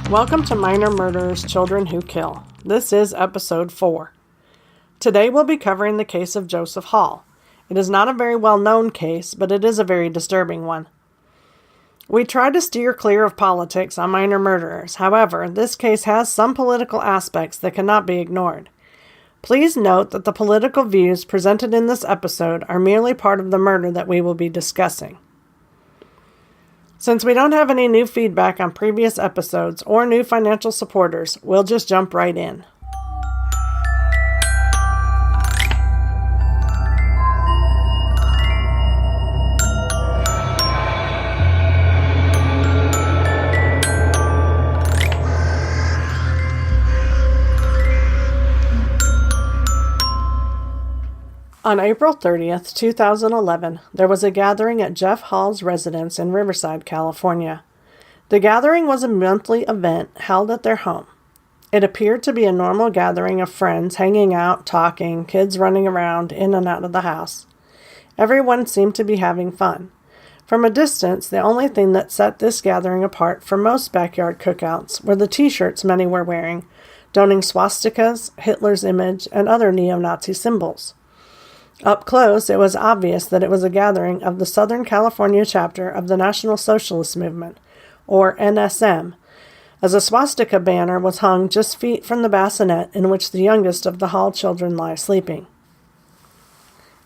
Welcome to Minor Murderers, Children Who Kill. This is episode 4. Today we'll be covering the case of Joseph Hall. It is not a very well-known case, but it is a very disturbing one. We try to steer clear of politics on minor murderers. However, this case has some political aspects that cannot be ignored. Please note that the political views presented in this episode are merely part of the murder that we will be discussing. Since we don't have any new feedback on previous episodes or new financial supporters, we'll just jump right in. On April 30th, 2011, there was a gathering at Jeff Hall's residence in Riverside, California. The gathering was a monthly event held at their home. It appeared to be a normal gathering of friends hanging out, talking, kids running around in and out of the house. Everyone seemed to be having fun. From a distance, the only thing that set this gathering apart from most backyard cookouts were the t-shirts many were wearing, donning swastikas, Hitler's image, and other neo-Nazi symbols. Up close, it was obvious that it was a gathering of the Southern California chapter of the National Socialist Movement, or NSM, as a swastika banner was hung just feet from the bassinet in which the youngest of the Hall children lie sleeping.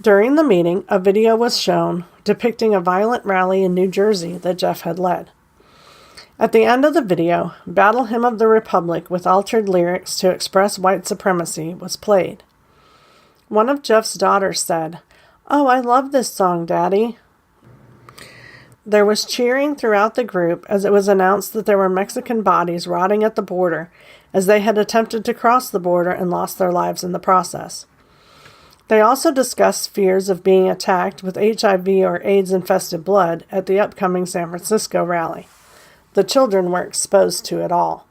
During the meeting, a video was shown depicting a violent rally in New Jersey that Jeff had led. At the end of the video, Battle Hymn of the Republic with altered lyrics to express white supremacy was played. One of Jeff's daughters said, "Oh, I love this song, Daddy." There was cheering throughout the group as it was announced that there were Mexican bodies rotting at the border as they had attempted to cross the border and lost their lives in the process. They also discussed fears of being attacked with HIV or AIDS-infested blood at the upcoming San Francisco rally. The children were exposed to it all.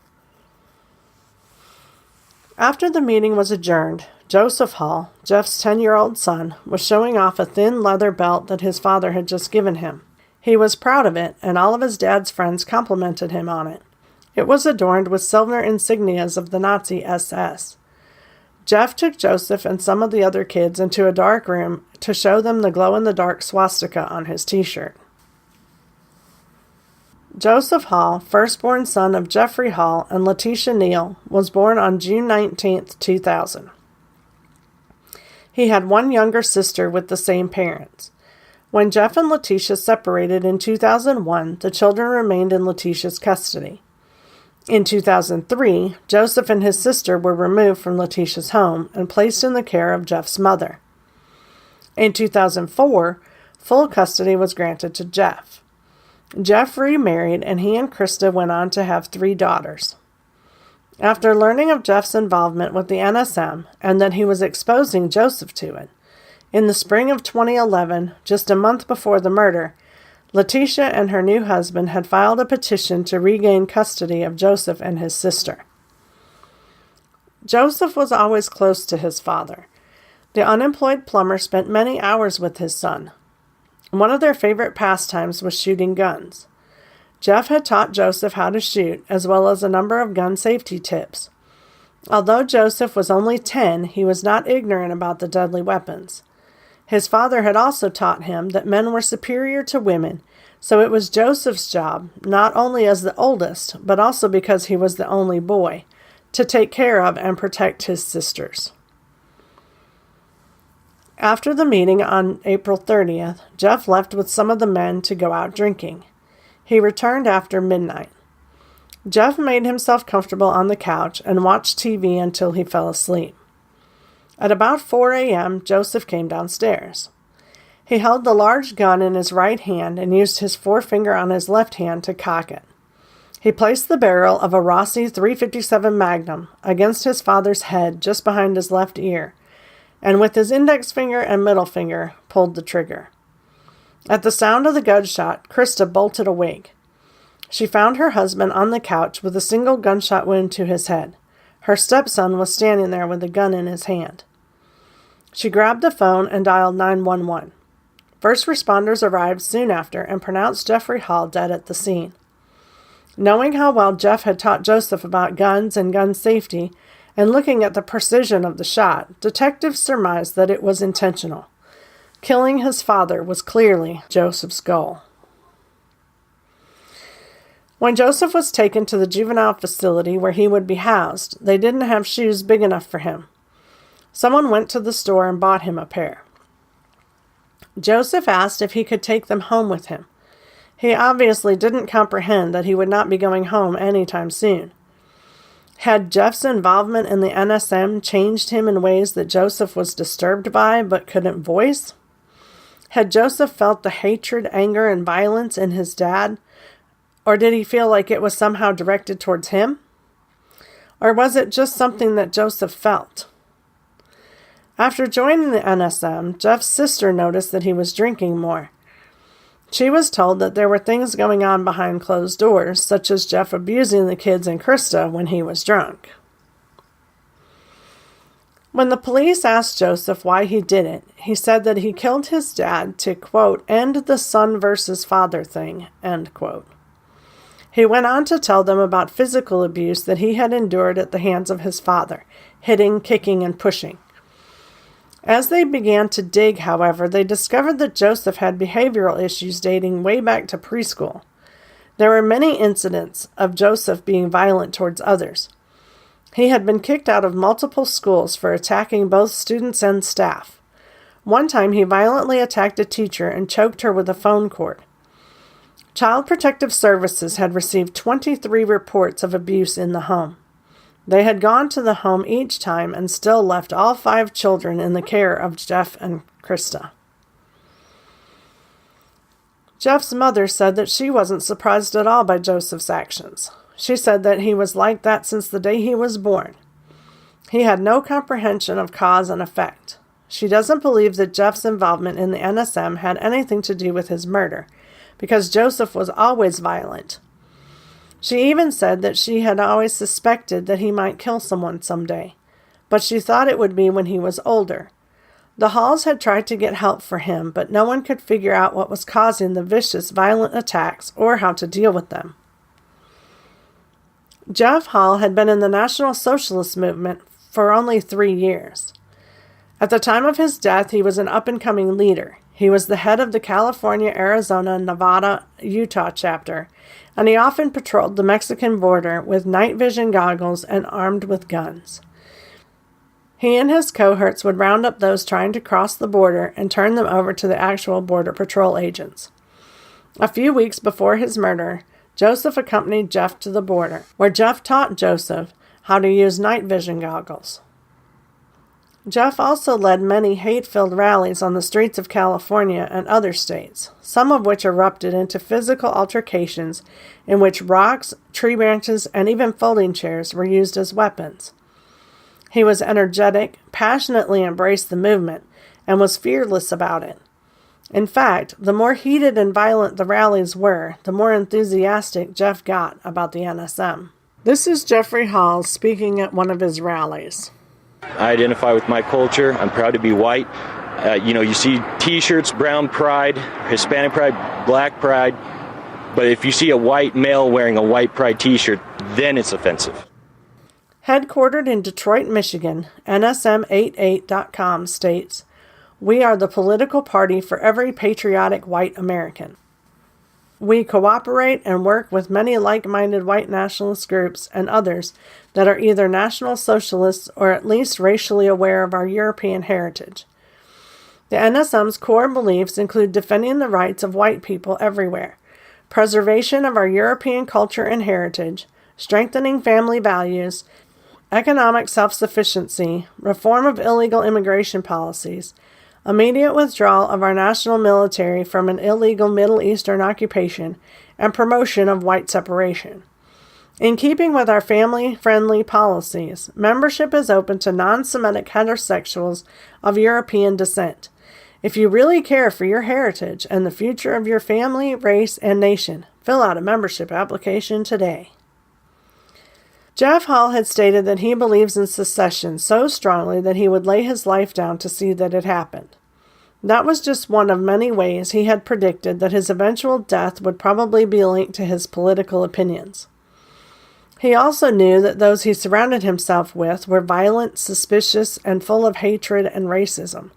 After the meeting was adjourned, Joseph Hall, Jeff's 10-year-old son, was showing off a thin leather belt that his father had just given him. He was proud of it, and all of his dad's friends complimented him on it. It was adorned with silver insignias of the Nazi SS. Jeff took Joseph and some of the other kids into a dark room to show them the glow-in-the-dark swastika on his t-shirt. Joseph Hall, firstborn son of Jeffrey Hall and Letitia Neal, was born on June 19, 2000. He had one younger sister with the same parents. When Jeff and Letitia separated in 2001, the children remained in Letitia's custody. In 2003, Joseph and his sister were removed from Letitia's home and placed in the care of Jeff's mother. In 2004, full custody was granted to Jeff. Jeff remarried, and he and Krista went on to have 3 daughters. After learning of Jeff's involvement with the NSM and that he was exposing Joseph to it, in the spring of 2011, just a month before the murder, Letitia and her new husband had filed a petition to regain custody of Joseph and his sister. Joseph was always close to his father. The unemployed plumber spent many hours with his son. One of their favorite pastimes was shooting guns. Jeff had taught Joseph how to shoot, as well as a number of gun safety tips. Although Joseph was only 10, he was not ignorant about the deadly weapons. His father had also taught him that men were superior to women, so it was Joseph's job, not only as the oldest, but also because he was the only boy, to take care of and protect his sisters. After the meeting on April 30th, Jeff left with some of the men to go out drinking. He returned after midnight. Jeff made himself comfortable on the couch and watched TV until he fell asleep. At about 4 a.m., Joseph came downstairs. He held the large gun in his right hand and used his forefinger on his left hand to cock it. He placed the barrel of a Rossi .357 Magnum against his father's head just behind his left ear, and with his index finger and middle finger, pulled the trigger. At the sound of the gunshot, Krista bolted awake. She found her husband on the couch with a single gunshot wound to his head. Her stepson was standing there with a gun in his hand. She grabbed the phone and dialed 911. First responders arrived soon after and pronounced Jeffrey Hall dead at the scene. Knowing how well Jeff had taught Joseph about guns and gun safety, and looking at the precision of the shot, detectives surmised that it was intentional. Killing his father was clearly Joseph's goal. When Joseph was taken to the juvenile facility where he would be housed, they didn't have shoes big enough for him. Someone went to the store and bought him a pair. Joseph asked if he could take them home with him. He obviously didn't comprehend that he would not be going home anytime soon. Had Jeff's involvement in the NSM changed him in ways that Joseph was disturbed by but couldn't voice? Had Joseph felt the hatred, anger, and violence in his dad? Or did he feel like it was somehow directed towards him? Or was it just something that Joseph felt? After joining the NSM, Jeff's sister noticed that he was drinking more. She was told that there were things going on behind closed doors, such as Jeff abusing the kids and Krista when he was drunk. When the police asked Joseph why he did it, he said that he killed his dad to, quote, end the son versus father thing, end quote. He went on to tell them about physical abuse that he had endured at the hands of his father, hitting, kicking, and pushing. As they began to dig, however, they discovered that Joseph had behavioral issues dating way back to preschool. There were many incidents of Joseph being violent towards others. He had been kicked out of multiple schools for attacking both students and staff. One time he violently attacked a teacher and choked her with a phone cord. Child Protective Services had received 23 reports of abuse in the home. They had gone to the home each time and still left all 5 children in the care of Jeff and Krista. Jeff's mother said that she wasn't surprised at all by Joseph's actions. She said that he was like that since the day he was born. He had no comprehension of cause and effect. She doesn't believe that Jeff's involvement in the NSM had anything to do with his murder, because Joseph was always violent. She even said that she had always suspected that he might kill someone someday, but she thought it would be when he was older. The Halls had tried to get help for him, but no one could figure out what was causing the vicious, violent attacks or how to deal with them. Jeff Hall had been in the National Socialist movement for only 3 years. At the time of his death, he was an up-and-coming leader. He was the head of the California, Arizona, Nevada, Utah chapter, and he often patrolled the Mexican border with night vision goggles and armed with guns. He and his cohorts would round up those trying to cross the border and turn them over to the actual Border Patrol agents. A few weeks before his murder, Joseph accompanied Jeff to the border, where Jeff taught Joseph how to use night vision goggles. Jeff also led many hate-filled rallies on the streets of California and other states, some of which erupted into physical altercations in which rocks, tree branches, and even folding chairs were used as weapons. He was energetic, passionately embraced the movement, and was fearless about it. In fact, the more heated and violent the rallies were, the more enthusiastic Jeff got about the NSM. This is Jeffrey Hall speaking at one of his rallies. I identify with my culture. I'm proud to be white. You see T-shirts, brown pride, Hispanic pride, black pride. But if you see a white male wearing a white pride T-shirt, then it's offensive. Headquartered in Detroit, Michigan, NSM88.com states, "We are the political party for every patriotic white American. We cooperate and work with many like-minded white nationalist groups and others that are either National Socialists or at least racially aware of our European heritage. The NSM's core beliefs include defending the rights of white people everywhere, preservation of our European culture and heritage, strengthening family values, economic self-sufficiency, reform of illegal immigration policies, immediate withdrawal of our national military from an illegal Middle Eastern occupation, and promotion of white separation. In keeping with our family-friendly policies, membership is open to non-Semitic heterosexuals of European descent. If you really care for your heritage and the future of your family, race, and nation, fill out a membership application today." Jeff Hall had stated that he believes in secession so strongly that he would lay his life down to see that it happened. That was just one of many ways he had predicted that his eventual death would probably be linked to his political opinions. He also knew that those he surrounded himself with were violent, suspicious, and full of hatred and racism.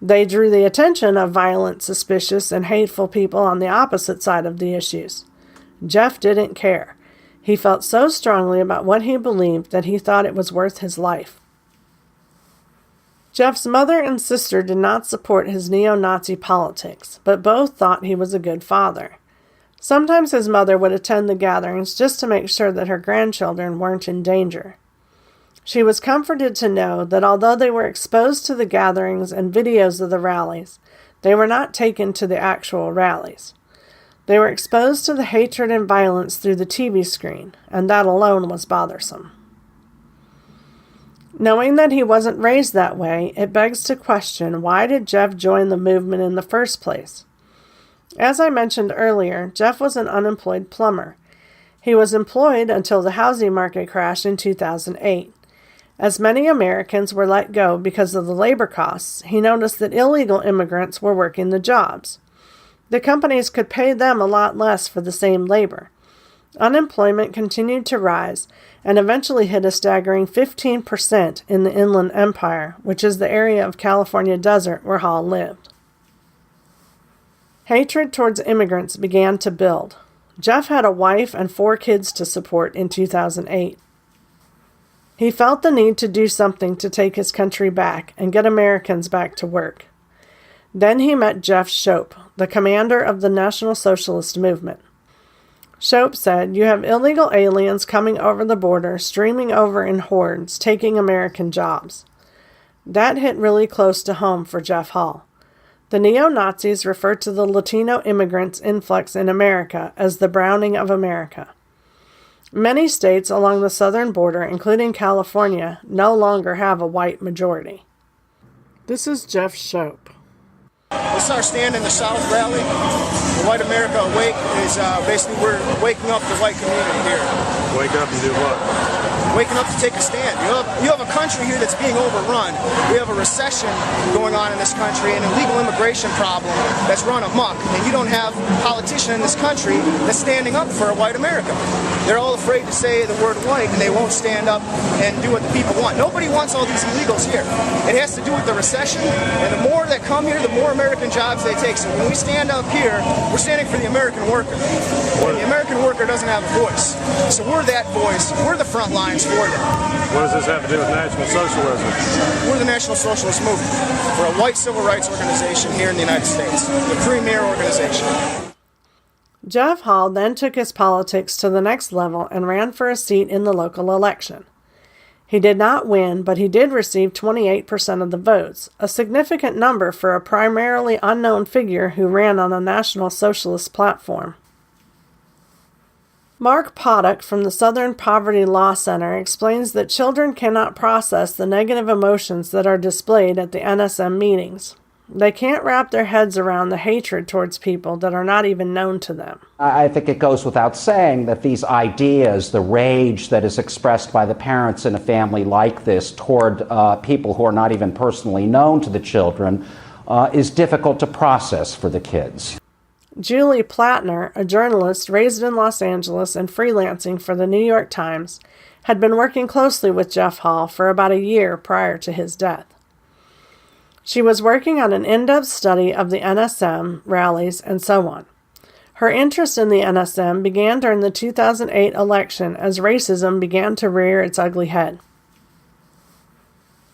They drew the attention of violent, suspicious, and hateful people on the opposite side of the issues. Jeff didn't care. He felt so strongly about what he believed that he thought it was worth his life. Jeff's mother and sister did not support his neo-Nazi politics, but both thought he was a good father. Sometimes his mother would attend the gatherings just to make sure that her grandchildren weren't in danger. She was comforted to know that although they were exposed to the gatherings and videos of the rallies, they were not taken to the actual rallies. They were exposed to the hatred and violence through the TV screen, and that alone was bothersome. Knowing that he wasn't raised that way, it begs to question, why did Jeff join the movement in the first place? As I mentioned earlier, Jeff was an unemployed plumber. He was employed until the housing market crashed in 2008. As many Americans were let go because of the labor costs, he noticed that illegal immigrants were working the jobs. The companies could pay them a lot less for the same labor. Unemployment continued to rise and eventually hit a staggering 15% in the Inland Empire, which is the area of California desert where Hall lived. Hatred towards immigrants began to build. Jeff had a wife and 4 kids to support in 2008. He felt the need to do something to take his country back and get Americans back to work. Then he met Jeff Shope, the commander of the National Socialist Movement. Shope said, "You have illegal aliens coming over the border, streaming over in hordes, taking American jobs." That hit really close to home for Jeff Hall. The neo-Nazis referred to the Latino immigrants' influx in America as the Browning of America. Many states along the southern border, including California, no longer have a white majority. This is Jeff Shope. This is our stand in the South rally. The White America Awake is basically we're waking up the white community here. Wake up and do what? Waking up to take a stand. You have a country here that's being overrun. We have a recession going on in this country, an illegal immigration problem that's run amok. And you don't have a politician in this country that's standing up for a white America. They're all afraid to say the word white, and they won't stand up and do what the people want. Nobody wants all these illegals here. It has to do with the recession, and the more that come here, the more American jobs they take. So when we stand up here, we're standing for the American worker. And the American worker doesn't have a voice. So we're that voice. We're the front lines for them. What does this have to do with National Socialism? We're the National Socialist Movement. We're a white civil rights organization here in the United States, the premier organization. Jeff Hall then took his politics to the next level and ran for a seat in the local election. He did not win, but he did receive 28% of the votes, a significant number for a primarily unknown figure who ran on a National Socialist platform. Mark Potok from the Southern Poverty Law Center explains that children cannot process the negative emotions that are displayed at the NSM meetings. They can't wrap their heads around the hatred towards people that are not even known to them. I think it goes without saying that these ideas, the rage that is expressed by the parents in a family like this toward people who are not even personally known to the children, is difficult to process for the kids. Julie Plattner, a journalist raised in Los Angeles and freelancing for the New York Times, had been working closely with Jeff Hall for about a year prior to his death. She was working on an in-depth study of the NSM, rallies, and so on. Her interest in the NSM began during the 2008 election as racism began to rear its ugly head.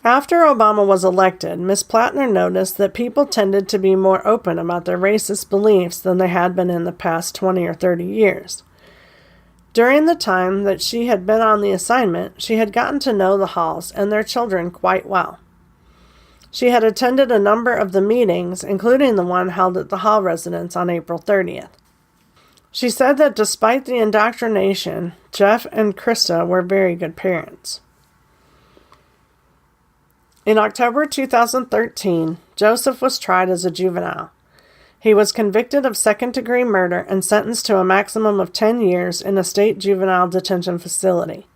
After Obama was elected, Ms. Plattner noticed that people tended to be more open about their racist beliefs than they had been in the past 20 or 30 years. During the time that she had been on the assignment, she had gotten to know the Halls and their children quite well. She had attended a number of the meetings, including the one held at the Hall residence on April 30th. She said that despite the indoctrination, Jeff and Krista were very good parents. In October 2013, Joseph was tried as a juvenile. He was convicted of second-degree murder and sentenced to a maximum of 10 years in a state juvenile detention facility.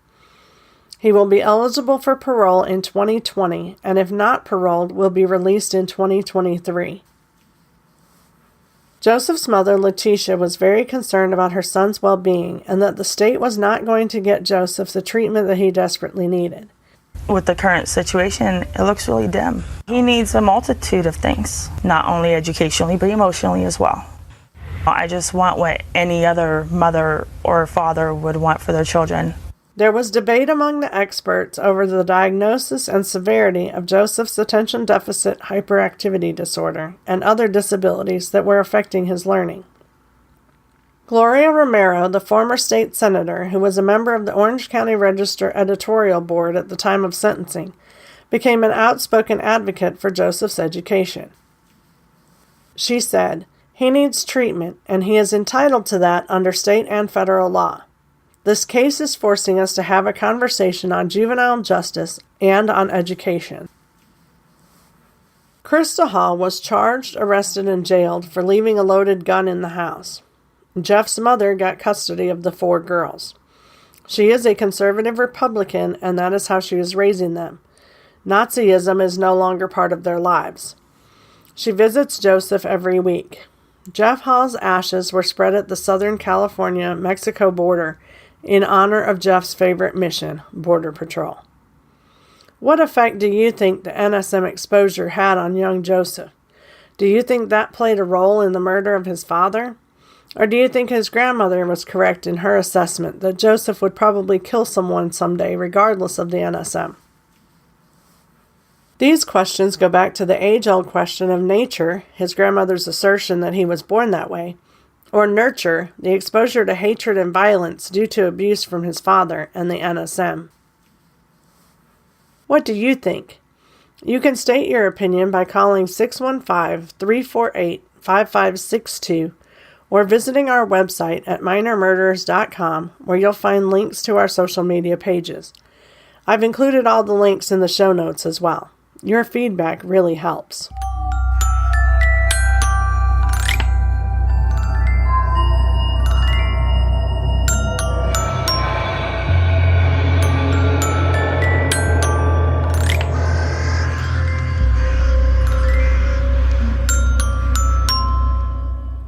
He will be eligible for parole in 2020, and if not paroled, will be released in 2023. Joseph's mother, Letitia, was very concerned about her son's well-being and that the state was not going to get Joseph the treatment that he desperately needed. With the current situation, it looks really dim. He needs a multitude of things, not only educationally, but emotionally as well. I just want what any other mother or father would want for their children. There was debate among the experts over the diagnosis and severity of Joseph's attention deficit hyperactivity disorder and other disabilities that were affecting his learning. Gloria Romero, the former state senator who was a member of the Orange County Register editorial board at the time of sentencing, became an outspoken advocate for Joseph's education. She said, "He needs treatment, and he is entitled to that under state and federal law. This case is forcing us to have a conversation on juvenile justice and on education." Krista Hall was charged, arrested, and jailed for leaving a loaded gun in the house. Jeff's mother got custody of the 4 girls. She is a conservative Republican, and that is how she is raising them. Nazism is no longer part of their lives. She visits Joseph every week. Jeff Hall's ashes were spread at the Southern California-Mexico border in honor of Jeff's favorite mission, Border Patrol. What effect do you think the NSM exposure had on young Joseph? Do you think that played a role in the murder of his father? Or do you think his grandmother was correct in her assessment that Joseph would probably kill someone someday regardless of the NSM? These questions go back to the age-old question of nature, his grandmother's assertion that he was born that way, or nurture, the exposure to hatred and violence due to abuse from his father and the NSM. What do you think? You can state your opinion by calling 615-348-5562 or visiting our website at minormurderers.com, where you'll find links to our social media pages. I've included all the links in the show notes as well. Your feedback really helps.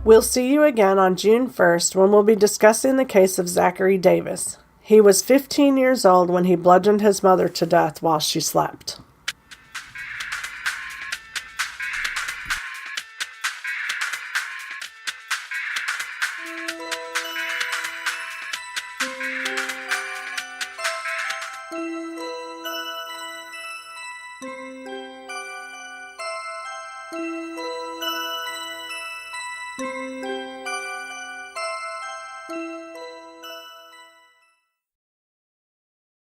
We'll see you again on June 1st when we'll be discussing the case of Zachary Davis. He was 15 years old when he bludgeoned his mother to death while she slept.